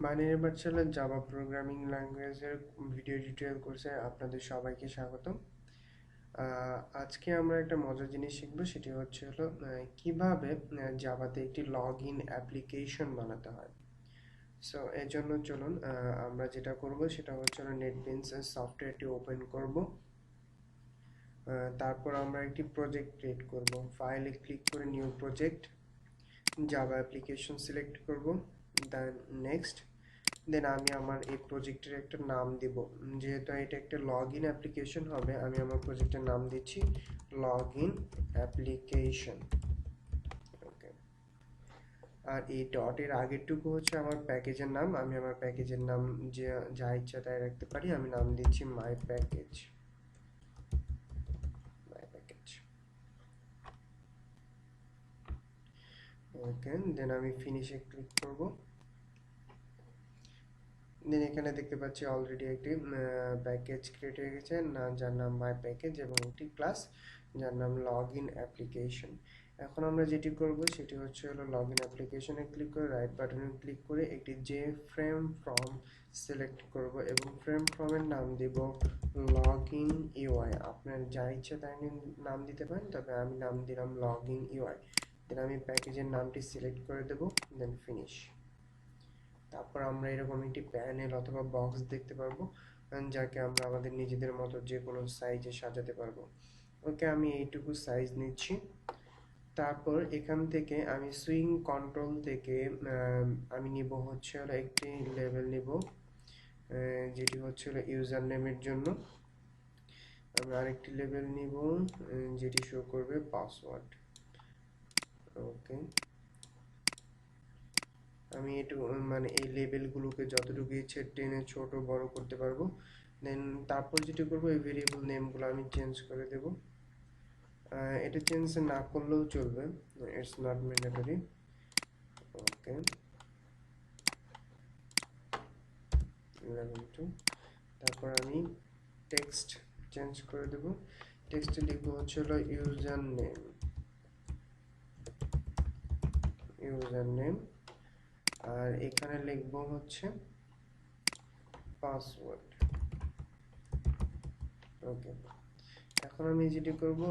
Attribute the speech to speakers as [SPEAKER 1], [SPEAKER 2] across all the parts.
[SPEAKER 1] মাইনের virtual Java programming ল্যাঙ্গুয়েজের video tutorial কোর্সে আপনাদের সবাইকে স্বাগতম। আজকে আমরা একটা মজার জিনিস শিখব, সেটি হলো কিভাবে জাভাতে একটি লগ ইন অ্যাপ্লিকেশন বানাতে হয়। সো এর জন্য চলুন আমরা যেটা করব সেটা হলো নেটবিনস সফটওয়্যারটি ওপেন করব। তারপর আমরা একটি প্রজেক্ট ক্রিয়েট করব। ফাইলে ক্লিক করে new project, Java application select করব, দেন নেক্সট। দেন আমি আমার এই প্রজেক্টের একটা নাম দিব। যেহেতু এটা একটা লগ ইন অ্যাপ্লিকেশন হবে, আমি আমার প্রজেক্টের নাম দিচ্ছি লগ ইন অ্যাপ্লিকেশন। ওকে, আর এই ডটের আগেরটুকু হচ্ছে আমার প্যাকেজের নাম। আমি আমার প্যাকেজের নাম যে যা ইচ্ছা তাই রাখতে পারি। আমি নাম দিচ্ছি মাই প্যাকেজ। ওকে, দেন আমি ফিনিশে ক্লিক করব। দেন এখানে দেখতে পাচ্ছি অলরেডি একটি প্যাকেজ ক্রিয়েট হয়ে গেছে, যার নাম মাই প্যাকেজ, এবং একটি ক্লাস যার নাম লগ ইন অ্যাপ্লিকেশন। এখন আমরা যেটি করব সেটি হলো লগ ইন অ্যাপ্লিকেশনে ক্লিক করে রাইট বাটনে ক্লিক করে একটি জে ফ্রেম ফ্রম সিলেক্ট করব এবং ফ্রেম ফ্রমের নাম দেব লগ ইন ইউআই। আপনার যা ইচ্ছা তাই নাম দিতে পারেন, তবে আমি নাম দিলাম লগ ইন ইউআই। দেন আমি প্যাকেজের নামটি সিলেক্ট করে দেব, দেন ফিনিশ। তারপর আমরা এরকম একটি প্যানেল অথবা বক্স দেখতে পারবো, যাকে আমরা আমাদের নিজেদের মতো যে কোনো সাইজে সাজাতে পারবো। ওকে, আমি এইটুকু সাইজ নিচ্ছি। তারপর এখান থেকে আমি সুইং কন্ট্রোল থেকে আমি নিব হলো একটি লেভেল নিব, যেটি হলো ইউজার নেমের জন্য। আমরা আরেকটি লেভেল নিব যেটি শো করবে পাসওয়ার্ড। ওকে, আমি একটু মানে এই লেবেলগুলোকে যতটুকু ইচ্ছে টেনে ছোট বড় করতে পারবো। দেন তারপর যেটা করবো, এই ভেরিয়েবল নেমগুলো আমি চেঞ্জ করে দেব। এটা চেঞ্জ না করলেও চলবে, ইটস নট ম্যান্ডেটরি। ওকে, 11 তারপর আমি টেক্সট চেঞ্জ করে দেব। টেক্সটে লিখবো হলো ইউজার নেম, আর এখানে লিখবো হচ্ছে পাসওয়ার্ড। ওকে, এখন আমি যেটি করব,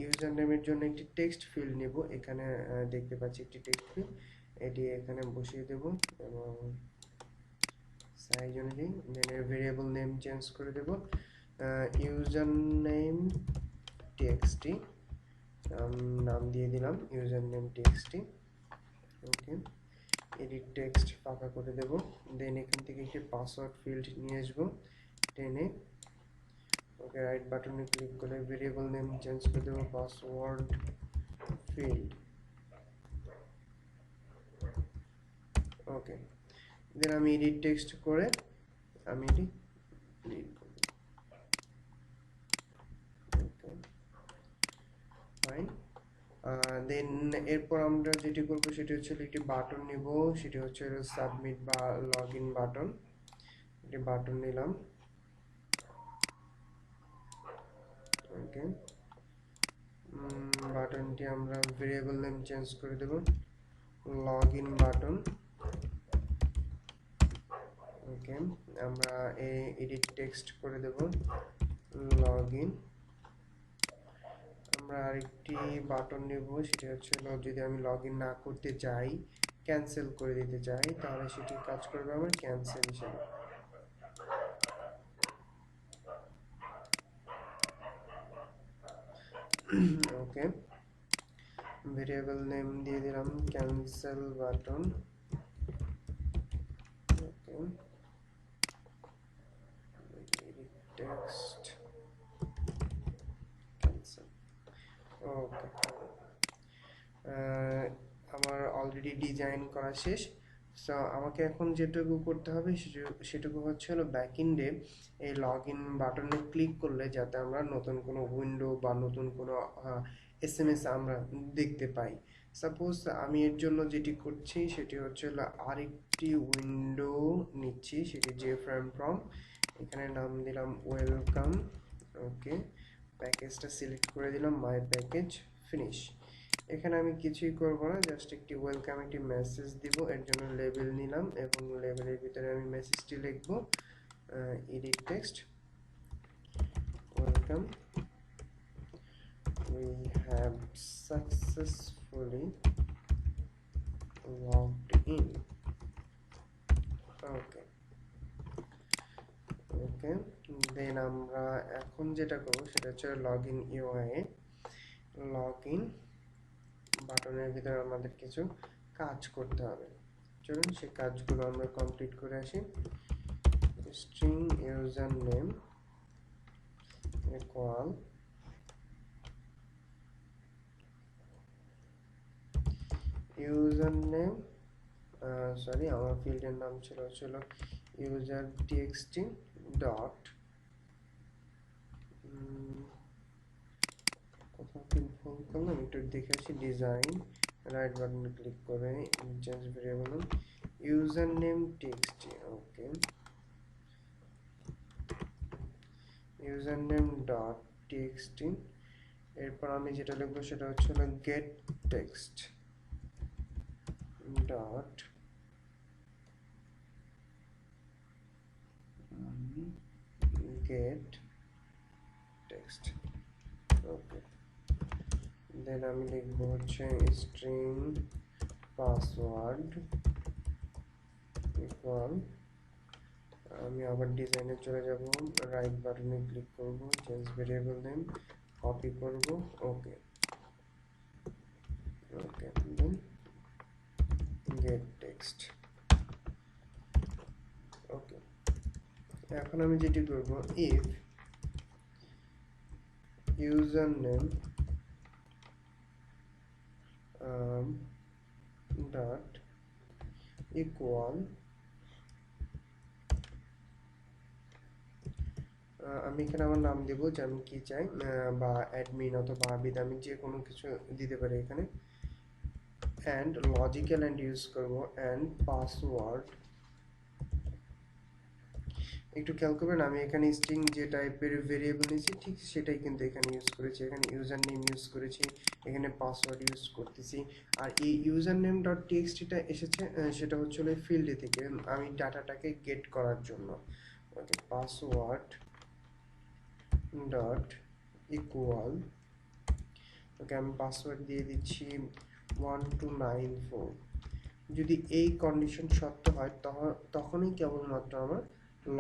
[SPEAKER 1] ইউজার নেমের জন্য একটি টেক্সট ফিল্ড নেব। এখানে দেখতে পাচ্ছি একটি টেক্সট ফিল্ড, এটি এখানে বসিয়ে দেব এবং সাইজ অনুযায়ী। দেন এর ভেরিয়েবল নেম চেঞ্জ করে দেব, ইউজার নেম টিএক্সটি, নাম দিয়ে দিলাম ইউজার নেম টিএক্সটি। ওকে, এডিট টেক্সট ফাঁকা করে দেব। দেন এখান থেকে একটি পাসওয়ার্ড ফিল্ড নিয়ে আসবো টেনে। ওকে, রাইট বাটনে ক্লিক করে ভেরিয়েবল নেম চেঞ্জ করে দেবো পাসওয়ার্ড ফিল্ড। ওকে, দেন আমি এডিট টেক্সট করে আমি এটি ক্লিক করব। ওকে, ফাইন। দেন এরপর আমরা যেটি করব সেটি হচ্ছে একটি বাটন নিব, সেটি হচ্ছে সাবমিট বা লগ ইন বাটন। একটি বাটন নিলাম। ওকে, বাটনটি আমরা ভেরিয়েবল নেম চেঞ্জ করে দেব লগ ইন বাটন। ওকে, আমরা এডিট টেক্সট করে দেব লগ ইন। আমরা আরেকটি বাটন নেব, সেটি হচ্ছে যদি আমি লগ ইন না করতে চাই, ক্যান্সেল করে দিতে চাই, তাহলে সেটি কাজ করবে আমার ক্যান্সেল হিসেবে। ওকে, ভেরিয়েবল নেম দিয়ে দিলাম ক্যান্সেল বাটন। ওকে, টেক্সট ক্যান্সেল। ওকে, আমার অলরেডি ডিজাইন করা শেষ। সো আমাকে এখন যেটুকু করতে হবে সেটুকু হলো ব্যাকএন্ডে এই লগ ইন বাটনে ক্লিক করলে যাতে আমরা নতুন কোনো উইন্ডো বা নতুন কোনো এসএমএস আমরা দেখতে পাই। সাপোজ আমি এর জন্য যেটি করছি সেটি হলো আরেকটি উইন্ডো নিচ্ছি, সেটি জে ফ্রেম ফ্রম, এখানে নাম দিলাম ওয়েলকাম। ওকে, প্যাকেজটা সিলেক্ট করে দিলাম মাই প্যাকেজ, ফিনিশ। এখানে আমি কিছুই করব না, জাস্ট একটি ওয়েলকাম একটি মেসেজ দিব, এর জন্য লেবেল নিলাম এবং লেবেলের ভিতরে আমি মেসেজটি লিখব edit text welcome, we have successfully logged in. ওকে ওকে, দেন আমরা এখন যেটা করব সেটা হচ্ছে লগইন ইউআই এ লগইন বাটনের ভিতরে আমাদের কিছু কাজ করতে হবে। চলুন সেই কাজগুলো আমরা কমপ্লিট করে আসি। String user name equal user name, sorry আমার ফিল্ডের নাম ছিল ইউজার টিএক্সটি ডট, কোথাও কি ভুল করলাম একটু দেখে আসি, ডিজাইন রাইট বাটনে ক্লিক করে change variable user name TXT. Okay, user name dot TXT, এরপর আমি যেটা লিখবো সেটা হচ্ছে get text dot get text। Okay, then আমি লিখবো হচ্ছে স্ট্রিং পাসওয়ার্ড ইকুয়াল, আমি আবার ডিজাইনে চলে যাব, রাইট বাটনে ক্লিক করব, চেঞ্জ ভেরিয়েবল নেম কপি করব। ওকে ওকে, দেন get text। ওকে, এখন আমি যেটি করব, if username dot equal, আমি এখানে আমার নাম দেব যে আমি কি চাই, বা অ্যাডমিন অথবা আবিদ, আমি যে কোনো কিছু দিতে পারি এখানে, and লজিক্যাল এন্ড ইউজ করব, and পাসওয়ার্ড। একটু খেয়াল করবেন আমি এখানে স্ট্রিং যে টাইপের ভেরিয়েবল নিয়েছি ঠিক সেটাই কিন্তু এখানে ইউজ করেছি, এখানে ইউজার নেম ইউজ করেছি, এখানে পাসওয়ার্ড ইউজ করতেছি। আর এই ইউজার নেম ডট টিএক্সটিটা এসেছে সেটা হচ্ছে ফিল্ড থেকে আমি ডাটাটাকে গেট করার জন্য। ওকে, পাসওয়ার্ড ডট ইকুয়াল, ওকে আমি পাসওয়ার্ড দিয়ে দিচ্ছি 1294। যদি এই কন্ডিশন সত্য হয় তখনই কেবলমাত্র আমার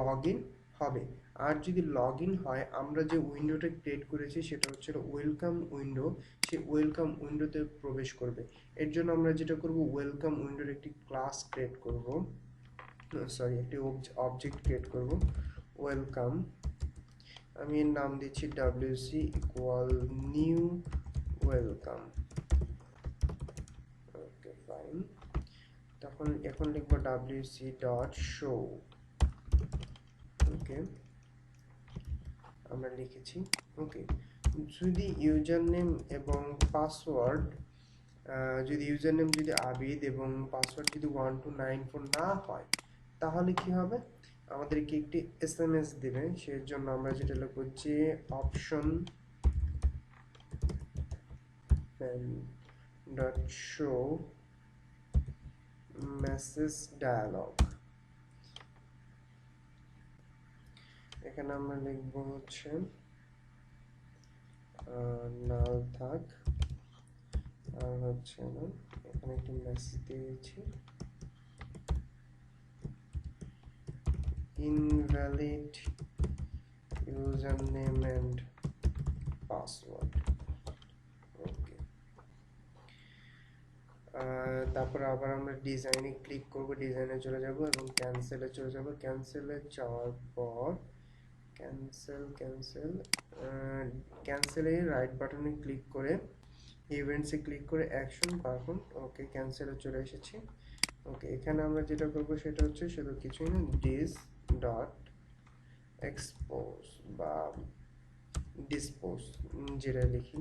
[SPEAKER 1] লগ ইন হবে। আর যদি লগ ইন হয়, আমরা যে উইন্ডোটা ক্রিয়েট করেছি সেটা হচ্ছে ওয়েলকাম উইন্ডো, সেই ওয়েলকাম উইন্ডোতে প্রবেশ করবে। এর জন্য আমরা যেটা করব, ওয়েলকাম উইন্ডোর একটি ক্লাস ক্রিয়েট করব, সরি একটি অবজেক্ট ক্রিয়েট করব, ওয়েলকাম, আমি এর নাম দিচ্ছি wc equal new welcome. Okay fine, তখন এখন লিখব wc ডট শো। ওকে, আমরা লিখেছি। ওকে, যদি ইউজার নেম এবং পাসওয়ার্ড, যদি ইউজার নেম যদি আবিদ এবং পাসওয়ার্ড যদি 1294 না হয়, তাহলে কি হবে, আমাদেরকে একটি এসএমএস দিবে। সেই জন্য আমরা যেটা লিখব যে option dot show message dialog. এখানে আমরা লিখব হচ্ছে নাল থাক, আর হচ্ছে না, এখানে একটি মেসেজ দিয়েছি invalid username and password। ওকে, তারপর আবার আমরা ডিজাইনে ক্লিক করব, ডিজাইনে চলে যাব এবং ক্যান্সেলে চলে যাব। ক্যান্সেলে যাওয়ার পর ক্যান্সেলে রাইট বাটনে ক্লিক করে ইভেন্টসে ক্লিক করে অ্যাকশন পারফর্ম। ওকে, ক্যান্সেলে চলে এসেছি। ওকে, এখানে আমরা যেটা করব সেটা হচ্ছে শুধু কিছুই না, দিস ডট এক্সপোজ বা ডিসপোজ, যেটা লিখি,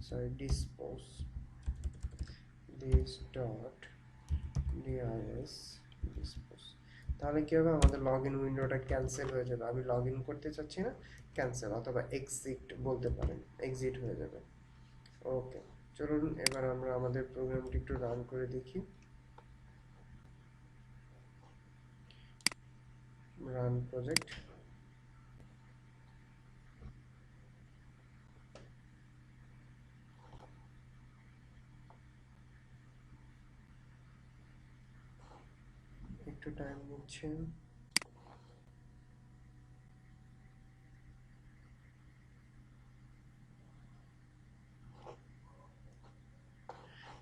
[SPEAKER 1] sorry dispose, this dot DRS dispose. তাহলে কি হবে, আমাদের লগ ইন উইন্ডোটা ক্যান্সেল হয়ে যাবে। আমি লগ ইন করতে চাচ্ছি না, ক্যান্সেল অথবা এক্সিট বলতে পারেন, এক্সিট হয়ে যাবে। ওকে, চলুন এবার আমরা আমাদের প্রোগ্রামটি একটু রান করে দেখি। Run project. একটু টাইম নিচ্ছে।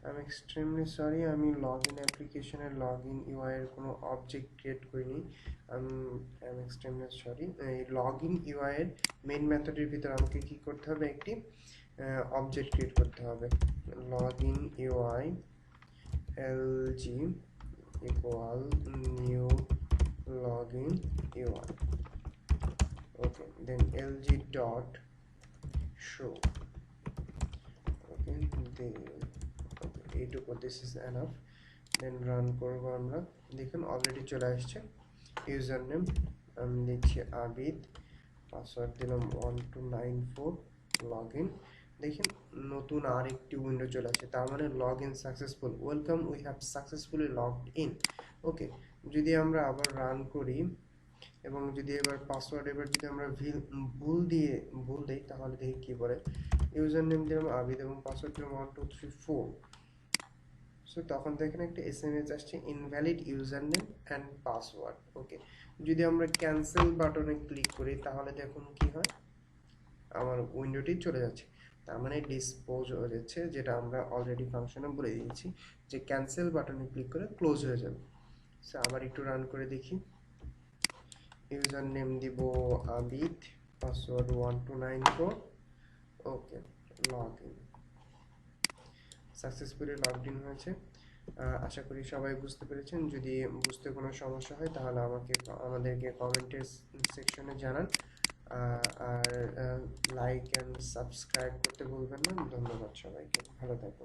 [SPEAKER 1] I'm extremely sorry, আমি লগইন অ্যাপ্লিকেশনের লগইন ইউআই এর কোনো অবজেক্ট ক্রিয়েট করিনি। I'm extremely sorry। এই লগইন ইউআই এর মেইন মেথডের ভিতর আমাকে কি করতে হবে, একটি অবজেক্ট ক্রিয়েট করতে হবে। Login UI LG equal new login UI. Okay, then LG dot show. Okay, এইটুকু, this is enough. Then run করব আমরা। দেখুন অলরেডি চলে আসছে। ইউজার নেম আমি দিচ্ছি আবিদ, পাসওয়ার্ড দিলাম 1294, লগ ইন। দেখেন নতুন আরেকটি উইন্ডো চলে আসছে, তার মানে log in successful, welcome we have successfully logged in. Okay, যদি আমরা আবার রান করি এবং যদি এবার পাসওয়ার্ড যদি আমরা ভুল দিই তাহলে দেখি কি বলে। ইউজার নেম দিলাম আবিদ এবং পাসওয়ার্ড দিলাম 1234। সো তখন দেখেন একটা এসএমএস আসছে, invalid user name and password. Okay, যদি আমরা ক্যান্সেল বাটনে ক্লিক করি তাহলে দেখুন কি হয়, আমার উইন্ডোটি চলে যাচ্ছে। তার মানে ডিসপোজ হয়ে যাচ্ছে, যেটা আমরা অলরেডি ফাংশনে বলে দিয়েছি যে ক্যান্সেল বাটনে ক্লিক করে ক্লোজ হয়ে যাবে। সো আবার একটু রান করে দেখি। ইউজার নেম দিব Abid, password 1294। Okay, log in successfully logged in হয়েছে। আশা করি সবাই বুঝতে পেরেছেন। যদি বুঝতে কোনো সমস্যা হয় তাহলে আমাদেরকে কমেন্টের সেকশনে জানান। আর লাইক অ্যান্ড সাবস্ক্রাইব করতে ভুলবেন না। ধন্যবাদ সবাইকে, ভালো থাকুন।